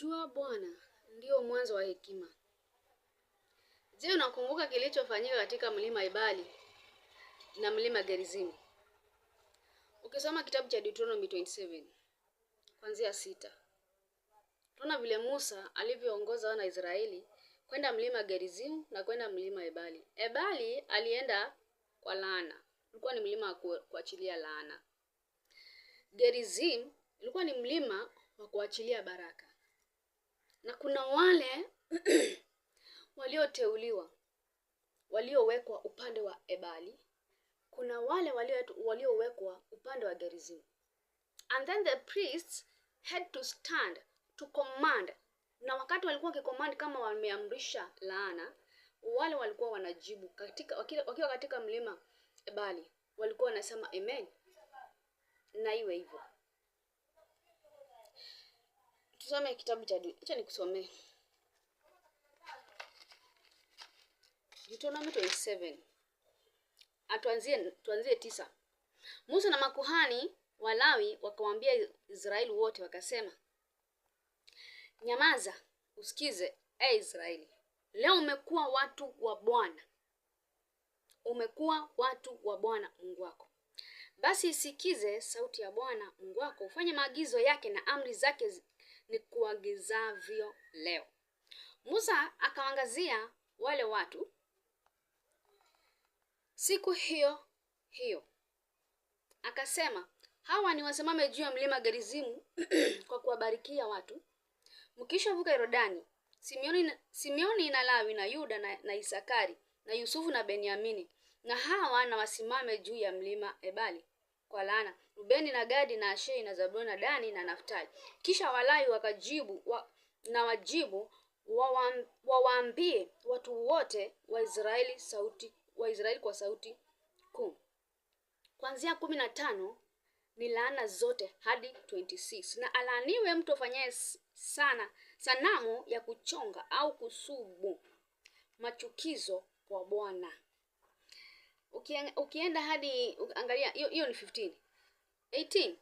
Kumjua Bwana ndio mwanzo wa hekima. Je, unakumbuka kilichofanyika katika mlima Ebali na mlima Gerizim? Ukisoma kitabu cha Deuteronomy 27 kuanzia 6, tunaona vile Musa alivyoongoza wana Israeli kwenda mlima Gerizim na kwenda mlima Ebali. Ebali alienda kwa laana. Ulikuwa ni mlima wa kuachilia laana. Gerizim ilikuwa ni mlima wa kuachilia baraka. Na kuna wale walioteuliwa, waliowekwa upande wa Ebali. Kuna wale waliowekwa upande wa Gerizim. And then the priests had to stand to command. Na wakati walikuwa wakicommand kama wameamrisha laana, wale walikuwa wanajibu wakiwa katika mlima Ebali, walikuwa wanasema amen. Na iwe hivyo. Tusome kitabu cha nikusomee. Deuteronomy 27. Tuanzie 9. Musa na makuhani Walawi wakawaambia Israeli wote wakasema, nyamaza, usikize, Israeli. Leo umekuwa watu wa Bwana. Umekuwa watu wa Bwana Mungu wako. Basi isikize sauti ya Bwana Mungu wako, ufanye maagizo yake na amri zake ni kuagizavyo leo. Musa akawaangazia wale watu siku hiyo hiyo. Akasema, hawa ni wasimame juu ya mlima Gerizimu kwa kuwabarikia watu. Mkishavuka Yordani, Simeoni na Lawi na Yuda na Isakari na Yusufu na Benyamini, na hawa na wasimame juu ya mlima Ebali kwa laana. Rubeni na Gadi na Asheri na Zabuloni na Dani na Naftali. Kisha Walawi wakajibu wawaambie watu wote wa Israeli kwa sauti kuu. Kuanzia 15 ni laana zote hadi 26. Na alaaniwe mtu afanyaye sanamu ya kuchonga au kusubu machukizo kwa Bwana. Ukienda hadi angalia hiyo ni 15. 18.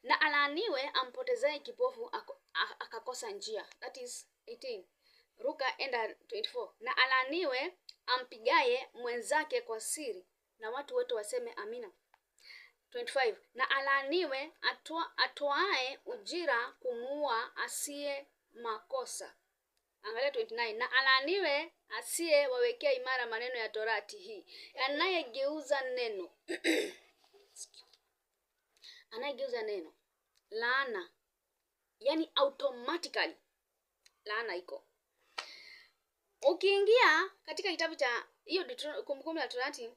Na alaaniwe ampotezaye kipofu akakosa njia. That is 18. Ruka enda 24. Na alaaniwe ampigaye mwenzake kwa siri, na watu wote waseme amina. 25. Na alaaniwe atoae ujira kumuua asiye makosa. Angalia 29. Na alaaniwe asiye wawekea imara maneno ya Torati hii, anayegeuza neno anayegeuza neno. Laana, yani automatically laana iko. Ukiingia katika kitabu cha hiyo Kumbukumbu la Torati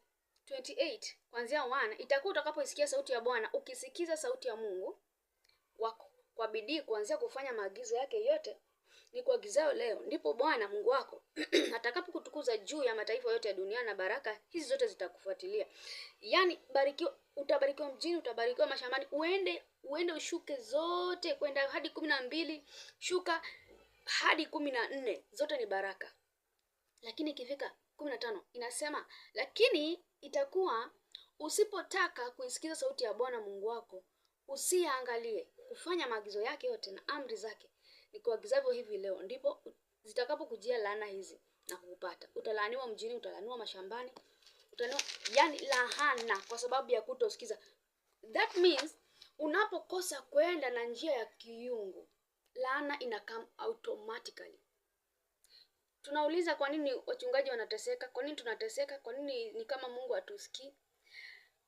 28 kuanzia 1, itakuwa utakapoisikia sauti ya Bwana, ukisikiza sauti ya Mungu wako kwa bidii kuanzia kufanya maagizo yake yote ni kuagizao leo, ndipo Bwana Mungu wako atakapokutukuza juu ya mataifa yote ya dunia, na baraka hizi zote zitakufuatilia. Yani utabarikiwa mjini, utabarikiwa mashambani, uende ushuke zote kwenda hadi 12, shuka hadi 14, zote ni baraka. Lakini ikifika 15 inasema, lakini itakuwa usipotaka kuisikiza sauti ya Bwana Mungu wako, usiangalie kufanya maagizo yake yote na amri zake nikuagizavyo hivi leo, ndipo zitakapokujia laana hizi na kukupata. Utalaaniwa mjini, utalaaniwa mashambani, yani laana kwa sababu ya kutosikiza. That means unapokosa kwenda na njia ya kiungu, laana inakam automatically. Tunauliza kwa nini wachungaji wanateseka? Kwa nini tunateseka? Kwa nini ni kama Mungu hatusikii?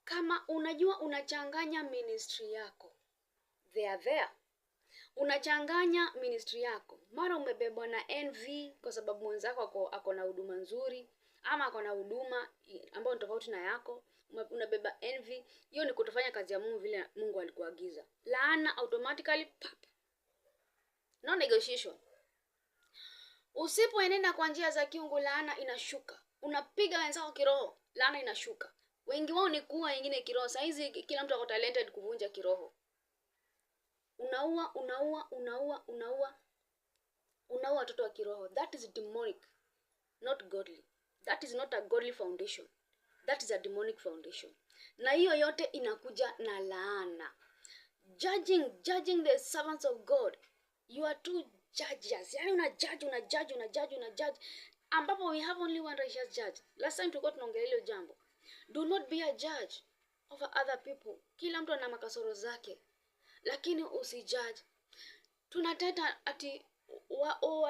Kama unajua unachanganya ministry yako. There. Unachanganya ministry yako. Mara umebebwa na envy kwa sababu mwenzako ako na huduma nzuri, ama ako na huduma ambayo ni tofauti na yako. Unabeba envy. Hiyo ni kutofanya kazi ya Mungu vile Mungu alikuagiza. Laana automatically pap. No negotiation. Usipoenenda kwa njia za kiungu, laana inashuka. Unapiga wenzako kiroho, laana inashuka. Wengi wao ni kuwa, wengine kiroho. Sasa hizi kila mtu ako talented kuvunja kiroho. Unaua watoto wa kiroho. That is demonic, not godly. That is not a godly foundation. That is a demonic foundation. Na hiyo yote inakuja na laana. Judging the servants of God. You are too judges. Yani una judge ambapo we have only one righteous judge. Last time tulikuwa tunaongelea hilo jambo. Do not be a judge over other people. Kila mtu ana makasoro zake. Lakini usijudge. Tunateta ati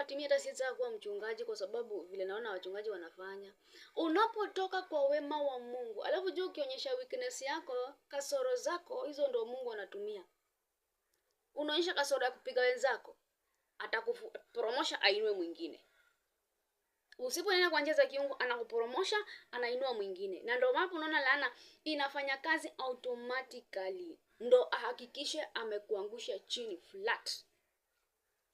mimi hata siwezi kuwa mchungaji kwa sababu vile naona wachungaji wanafanya. Unapotoka kwa wema wa Mungu, alafu juu ukionyesha weakness yako, kasoro zako, hizo ndio Mungu anatumia. Unaonyesha kasoro ya kupiga wenzako, atakupromosha ainue mwingine. Usipoenda kwa njia za kiungu, anakupromosha, anainua mwingine. Na ndio maana unaona laana inafanya kazi automatically. Ndio ahakikishe amekuangusha chini flat.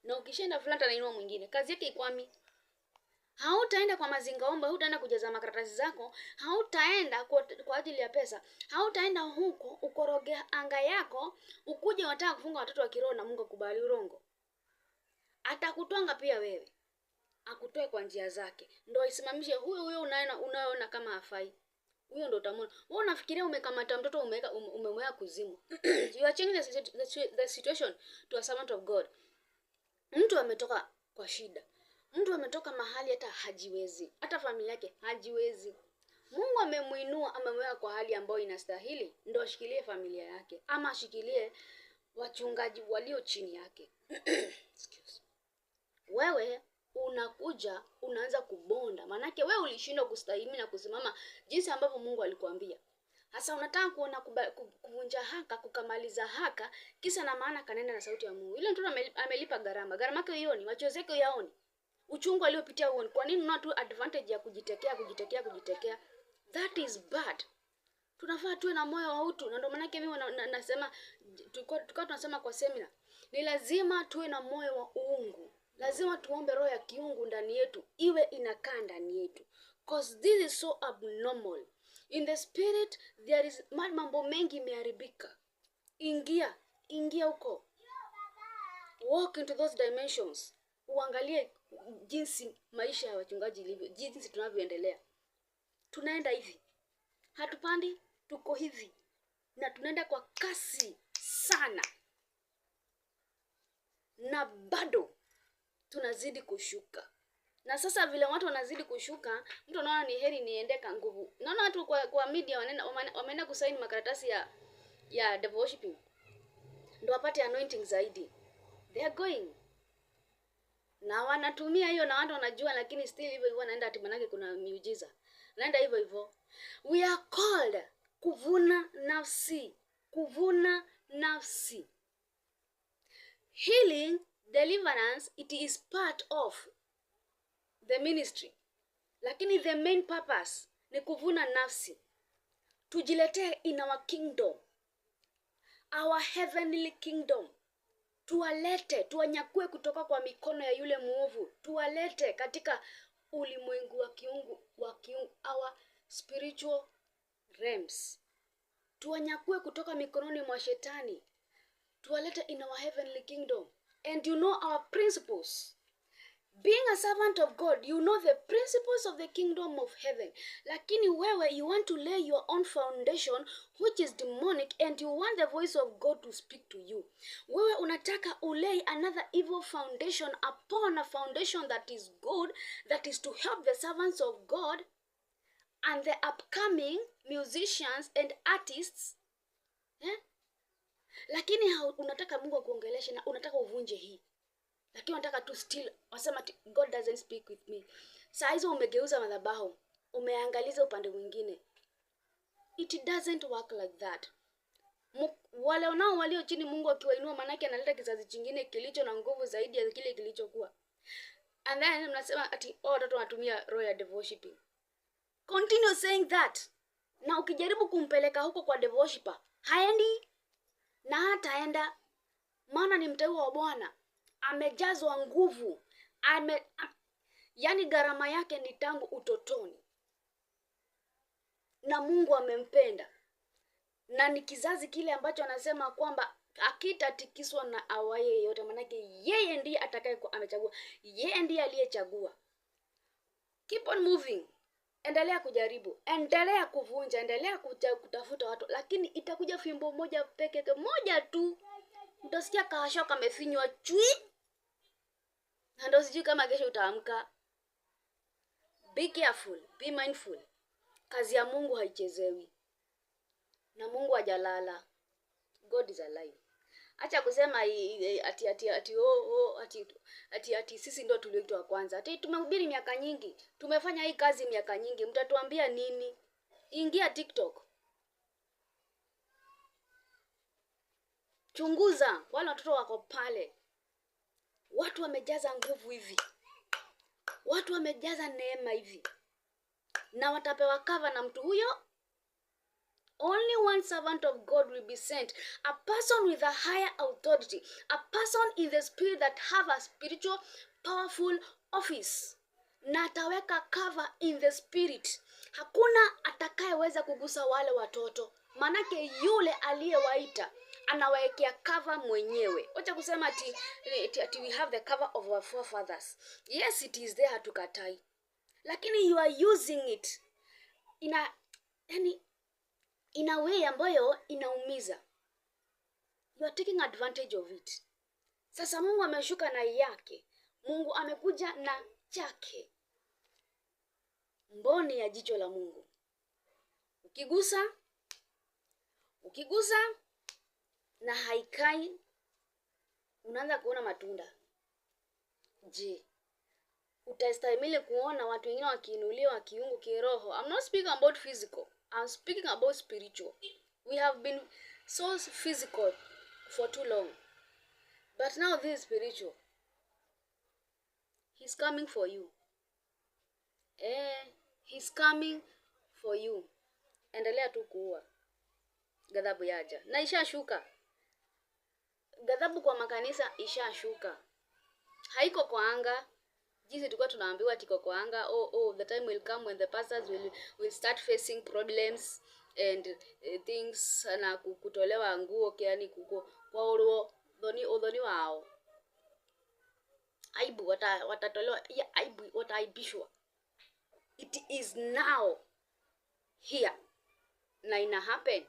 Na ukishaenda flat anainua mwingine. Kazi yake ikwami. Hautaenda kwa mazingaomba, hautaenda kujaza makaratasi zako, hautaenda kwa ajili ya pesa. Hautaenda huko ukoroge anga yako, ukuje wataka kufunga watoto wa kiroho na Mungu akubali urongo. Atakutwanga pia wewe. Akutoe kwa njia zake. Ndio isimamishe huyo unaona kama hafai. Huyo ndio utamwona. Wewe unafikiria umekamata mtoto umemweka kuzimu. You are changing the situation to a servant of God. Mtu ametoka kwa shida. Mtu ametoka mahali hata hajiwezi. Hata familia yake hajiwezi. Mungu amemuinua, amemweka kwa hali ambayo inastahili, ndio ashikilie familia yake ama ashikilie wachungaji walio chini yake. Wewe unakuja unaanza kubonda. Manake wewe ulishindwa kustahimili na kusimama jinsi ambavyo Mungu alikuambia. Hasa unataka kuona kuvunja haka, kukamaliza haka, kisa na maana kanenda na sauti ya Mungu. Ile mtoto amelipa gharama. Gharama yake hiyo ni machozi yake yaoni. Uchungu aliopitia uone. Kwa nini una tu advantage ya kujitekea? That is bad. Tunafaa tuwe na moyo wa utu. Na ndio maana mimi nasema tulikuwa tunasema kwa seminar, ni lazima tuwe na moyo wa uungu. Lazima tuombe roho ya kiungu ndani yetu iwe inakaa ndani yetu. Cause this is so abnormal. In the spirit there is mambo mengi imeharibika. Ingia huko. Walk into those dimensions. Uangalie jinsi maisha ya wachungaji ilivyo, jinsi tunavyoendelea. Tunaenda hivi. Hatupandi, tuko hivi. Na tunaenda kwa kasi sana. Na bado tunazidi kushuka. Na sasa vile watu wanazidi kushuka, mtu anaona ni heri niendeka nguvu. Naona watu kwa media wanaenda kusaini makaratasi ya devil worshiping. Ndio wapate anointing zaidi. They are going. Na wanatumia hiyo na watu wanajua, lakini still hivyo wanaenda ati manake kuna miujiza. Naenda hivyo. We are called kuvuna nafsi. Healing, deliverance, it is part of the ministry. Lakini the main purpose ni kuvuna nafsi. Tujiletee in our kingdom. Our heavenly kingdom. Tuwanyakue kutoka kwa mikono ya yule muovu. Tuwalete katika ulimwengu wa kiungu, our spiritual realms. Tuwanyakue kutoka mikononi mwa shetani. Tuwalete in our heavenly kingdom. And you know our principles. Being a servant of God, you know the principles of the kingdom of heaven. Lakini wewe, you want to lay your own foundation, which is demonic, and you want the voice of God to speak to you. Wewe unataka ulay another evil foundation upon a foundation that is good, that is to help the servants of God and the upcoming musicians and artists. Lakini unataka Mungu akuongeleshe na unataka uvunje hii. Lakini unataka tu still wasema God doesn't speak with me. Saa hizo umegeuza madhabahu, umeangaliza upande mwingine. It doesn't work like that. Wale walio chini Mungu akiwainua, manake analeta kizazi kingine kilicho na nguvu zaidi ya kile kilichokuwa. And then mnasema ati watoto wanatumia roho ya devil worshiping. Continue saying that. Na ukijaribu kumpeleka huko kwa devil worshiper, haendi na hataenda, maana ni mteule wa Bwana. Amejazwa nguvu. Yani gharama yake ni tangu utotoni. Na Mungu amempenda. Na ni kizazi kile ambacho anasema kwamba akitatikiswa na awaye yote, manake yeye ndiye atakayekuwa amechagua. Yeye ndiye aliyechagua. Keep on moving. Endelea kujaribu. Endelea kuvunja. Endelea kutafuta watu. Lakini itakuja fimbo moja peke moja tu. Utasikia kahasho kamefinywa chui. Na ndio sijui kama kesho utaamka. Be careful, be mindful. Kazi ya Mungu haichezewi. Na Mungu hajalala. God is alive. Acha kusema ati sisi ndio tulioitwa kwanza. Ati tumehubiri miaka nyingi. Tumefanya hii kazi miaka nyingi. Mtatuambia nini? Ingia TikTok. Chunguza wale watoto wako pale. Watu wamejaza nguvu hivi. Watu wamejaza neema hivi. Na watapewa cover na mtu huyo. Only one servant of God will be sent. A person with a higher authority. A person in the spirit that have a spiritual powerful office. Na ataweka cover in the spirit. Hakuna atakayeweza kugusa wale watoto. Manake yule aliyewaita anawaekea cover mwenyewe. Wacha kusema ati we have the cover of our forefathers. Yes, it is there, hatukatai. Lakini you are using it in a way ambayo inaumiza. You are taking advantage of it. Sasa Mungu ameshuka na yake. Mungu amekuja na chake. Mboni ya jicho la Mungu. Ukigusa na haikai, unaanza kuona matunda. Je, utastahimili kuona watu wengine wakiinuliwa kiungu kiroho? I'm not speaking about physical. I'm speaking about spiritual. We have been so physical for too long. But now this is spiritual. He's coming for you. He's coming for you. Endelea tu kuua. Ghadhabu yaja. Na ishashuka. Ghadhabu kwa makanisa ishashuka. Haiko kwa anga. Jinsi tulikuwa tunaambiwa tiko kwa anga. The time will come when the pastors will start facing problems and things na kutolewa nguo kiani kwa udhoni wao. Aibu watatolewa, aibu wataaibishwa. It is now here. Na ina happen.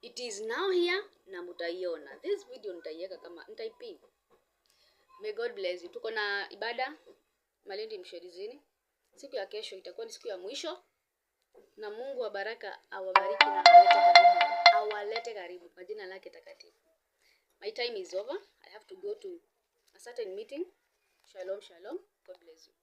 It is now here na mutaiona. This video nitaiweka kama nitaipin. May God bless you. Tuko na ibada Malindi Msherizini. Siku ya kesho itakuwa ni siku ya mwisho. Na Mungu wa baraka awabariki na awalete karibu kwa jina lake takatifu. My time is over. I have to go to a certain meeting. Shalom, shalom. God bless you.